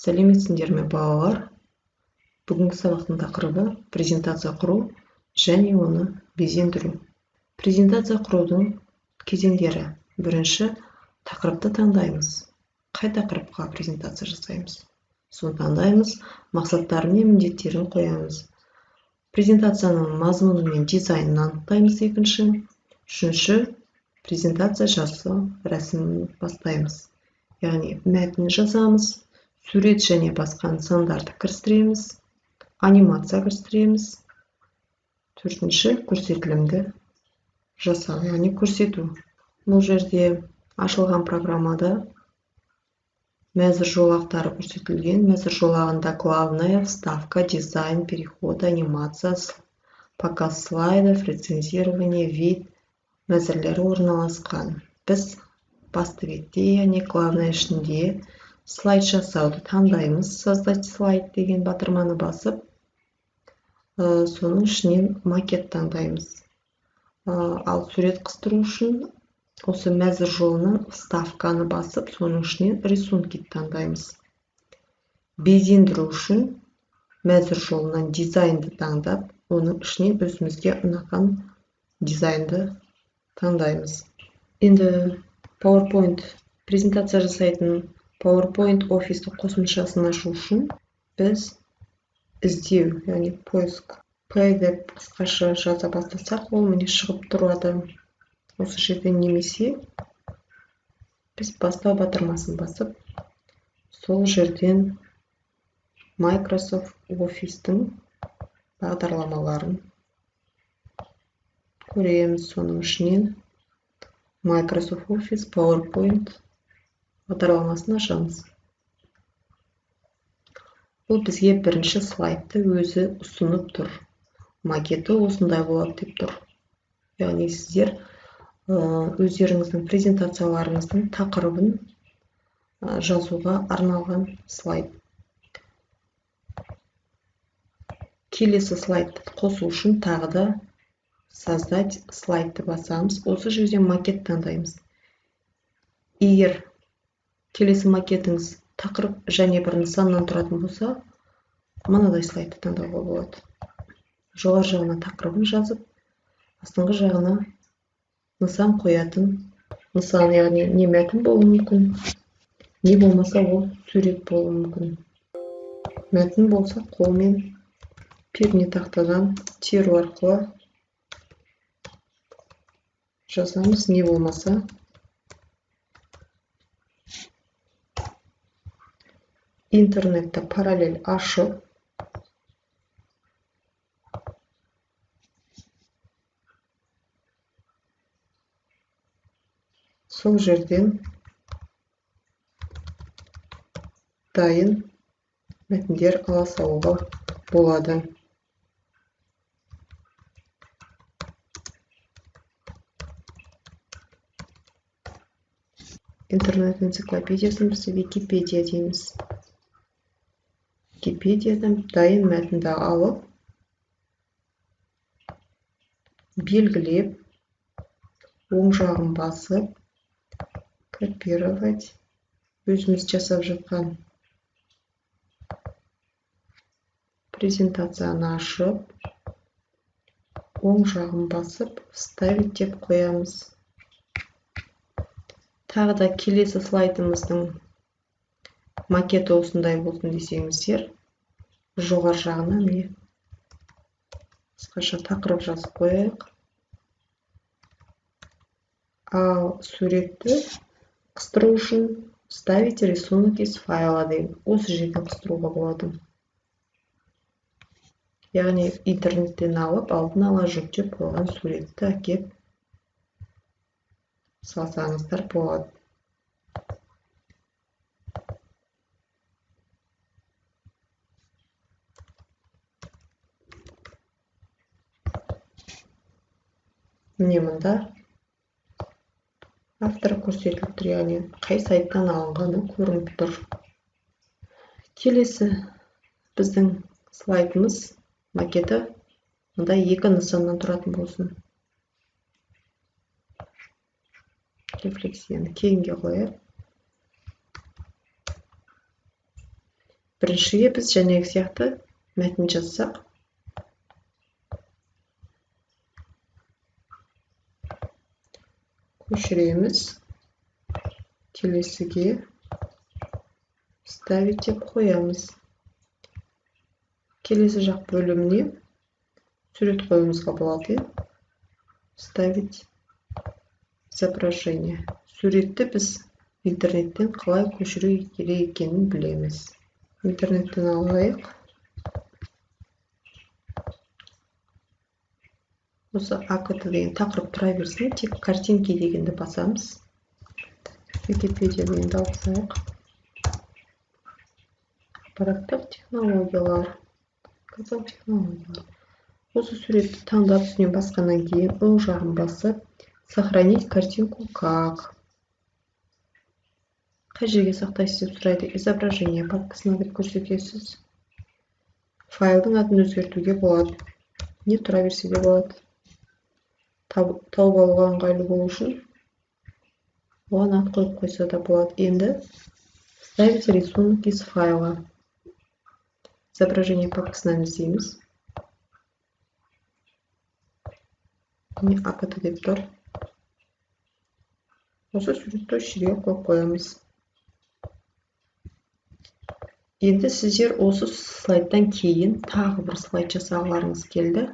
Сәлеметсіңдер ме балалар? Бүгінгі сабақтың тақырыбы презентация құру және оны безендіру. Презентация құрудың кезеңдері. Бірінші, тақырыпты таңдаймыз. Қай тақырыпқа презентация жасаймыз? Соны таңдаймыз, мақсаттары мен міндеттерін қоямыз. Презентацияның мазмұны мен дизайнын анықтаймыз. Екінші, үшінші, презентация жасау рәсімін бастаймыз. Яғни мәтін жазамыз, сурет және басқа нысандарды кірістіреміз, анимация кірістіреміз. Төртінші, көрсетілімді жасау, яғни көрсету. Бұл жерде ашылған программада мәзір жолақтары көрсетілген. Мәзір жолағында главная, вставка, дизайн, переход, анимация, показ слайдов, рецензирование, вид мәзірлері орналасқан. Біз басты бетте, яғни главная ішінде слайд жасауды таңдаймыз. Создать слайд деген батырманы басып, соның ішінен макет таңдаймыз. Ал сурет қыстыру үшін осы мәзір жолынан вставканы басып, соның ішінен рисунки таңдаймыз. Безендіру үшін мәзір жолынан дизайнды таңдап, оның ішінен өзімізге ұнаған дизайнды таңдаймыз. Енді PowerPoint презентация жасайтын PowerPoint офистік қосымшасын ашу үшін біз іздеу, яғни поиск P деп қысқаша жаза бастасақ, ол міне шығып тұрады. Осы жерден немесе біз бастау батырмасын басып, сол жерден Microsoft Office-тің бағдарламаларын көреміз. Соның ішінен Microsoft Office PowerPoint бағдарламасын ашамыз. Бұл бізге бірінші слайдты өзі ұсынып тұр. Макеті осындай болады деп тұр. Яғни сіздер өздеріңіздің презентацияларыңыздың тақырыбын жазуға арналған слайд. Келесі слайдты қосу үшін тағы да создать слайдты басамыз. Осы жерден макет таңдаймыз. Егер келесі макетіңіз тақырып және бір нысаннан тұратын болса, мынадай слайдты таңдауға болады. Жоғары жағына тақырыбын жазып, астыңғы жағына нысан қоятын нысан, яғни не мәтін болуы мүмкін, не болмаса ол сурет болуы мүмкін. Мәтін болса қолмен пернетақтадан теру арқылы жазамыз, не болмаса интернетті параллель ашып, сол жерден дайын мәтіндер ала салуға болады. Интернет энциклопедиясын біз Википедия дейміз. Википедиядан дайын мәтінді алып, белгілеп, оң жағын басып, копировать, өзіміз жасап жатқан презентацияны ашып, оң жағын басып, вставить деп қоямыз. Тағы да келесі слайдымыздың макеті осындай болсын десеңіздер, жоғары жағына міне қысқаша тақырып жазып қояйық. Ал суретті қыстыру үшін вставить рисунок из файла деймін. Осы жерден қыстыруға болады. Яғни интернеттен алып, алдын ала жүктеп қойған суретті әкеп салсаңыздар болады. Міне мұнда авторы көрсетіліп тұр, яғни қай сайттан алынғаны көрініп тұр. Келесі біздің слайдымыз макеті мұнда екі нысаннан тұратын болсын. Рефлексияны кейінге қояйық. Біріншіге біз жәнегі сияқты мәтін жазсақ, көшіреміз, келесіге ставить деп қоямыз. Келесі жақ бөліміне сурет қоюымызға болады. Ставить изображение. Суретті біз интернеттен қалай көшіру керек екенін білеміз. Интернеттен алайық. Осы АКТ деген тақырып тұра берсін, тек картинки дегенді басамыз. Википедия дегенді алсақ. Ақпараттық технологиялар. Казал технологиялар. Осы суретті таңдап үстінен басқаннан кейін оң жағын басып, сохранить картинку как. Қай жерге сақтайсыз деп сұрайды. Изображение папкасына деп көрсетесіз. Файлдың атын өзгертуге болады. Не тұра берсе де болады. Тауып алуға ыңғайлы болу үшін оған ат қойып қойса да болады. Енді ставить рисунок из файла. Изображение папкасынан іздейміз. Не АКТ деп тұр. Осы суретті осы жерге қойып қоямыз. Енді сіздер осы слайдтан кейін тағы бір слайд жасағыларыңыз келді.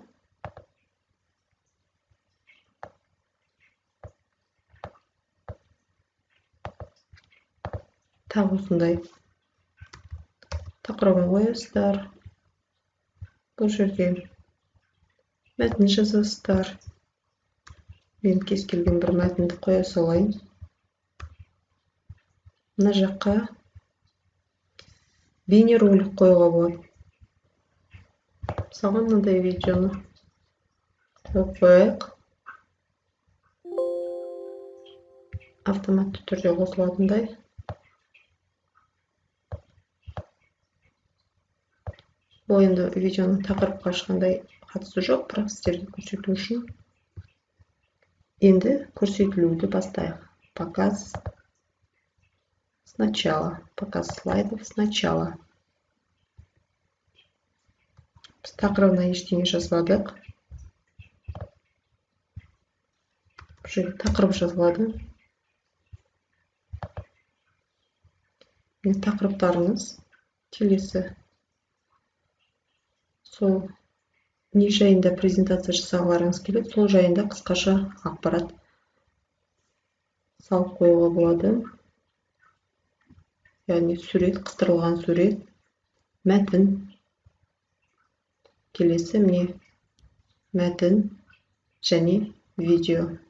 Тағы осындай тақырыбын қоясыздар. Бұл жерде мәтін жазасыздар. Мен кез келген бір мәтінді қоя салайын. Мына жаққа бейнеролик қоюға болады. Мысалға мынандай видеоны қойып қояйық. Автоматты түрде қосылатындай. Бұл енді видеоның тақырыпқа ешқандай қатысы жоқ, бірақ сіздерге көрсету үшін. Енді көрсетілуді бастайық. Показ сначала. Показ слайдов сначала. Біз тақырыбына ештеңе жазбадық. Бұл жерде тақырып жазылады. Енді тақырыптарыңыз келесі. Сол не жайында презентация жасағыларыңыз келеді, сол жайында қысқаша ақпарат салып қоюға болады. Яғни сурет, қыстырылған сурет, мәтін. Келесі міне мәтін және видео.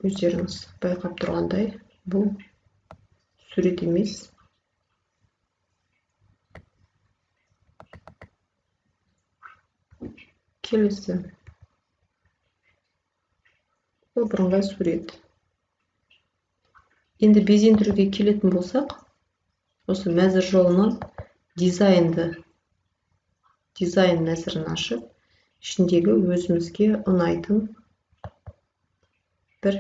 Өздеріңіз байқап тұрғандай, бұл сурет емес. Келесі. Бұл бірыңғай сурет. Енді безендіруге келетін болсақ, осы мәзір жолынан дизайн мәзірін ашып, ішіндегі өзімізге ұнайтын бір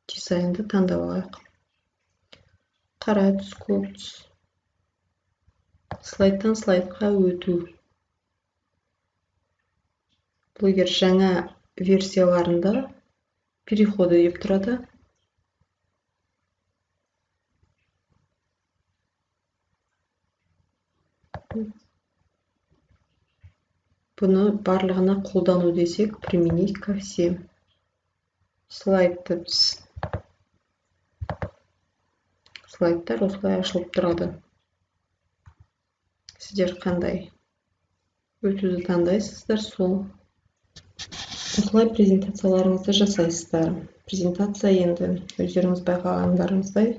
дизайнды таңдап алайық. Қара түс, көк түс. Слайдтан слайдқа өту. Бұл егер жаңа версияларында переходы деп тұрады. Бұны барлығына қолдану десек, применить ко всем. Слайдты слайдтар осылай ашылып тұрады. Сіздер қандай өтуді таңдайсыздар, сол осылай презентацияларыңызды жасайсыздар. Презентация енді өздеріңіз байқағандарыңыздай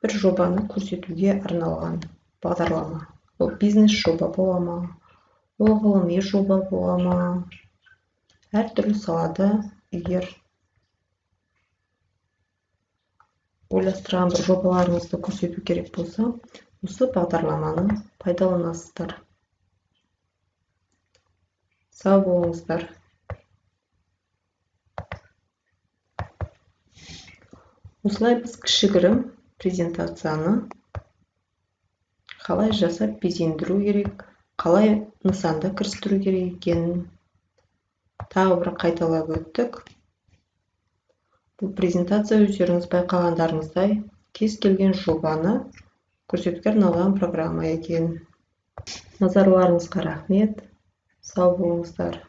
бір жобаны көрсетуге арналған бағдарлама. Ол бизнес жоба бола ма, ол ғылыми жоба бола ма, әртүрлі салада егер ойластырған бір жобаларыңызды көрсету керек болса, осы бағдарламаны пайдаланасыздар. Сау болыңыздар. осылай біз кішігірім презентацияны қалай жасап безендіру керек, қалай нысанды кірістіру керек екенін тағы бір қайталап өттік. Бұл презентация өздеріңіз байқағандарыңыздай кез келген жобаны көрсетуге арналған программа екен. Назарларыңызға рахмет. Сау болыңыздар.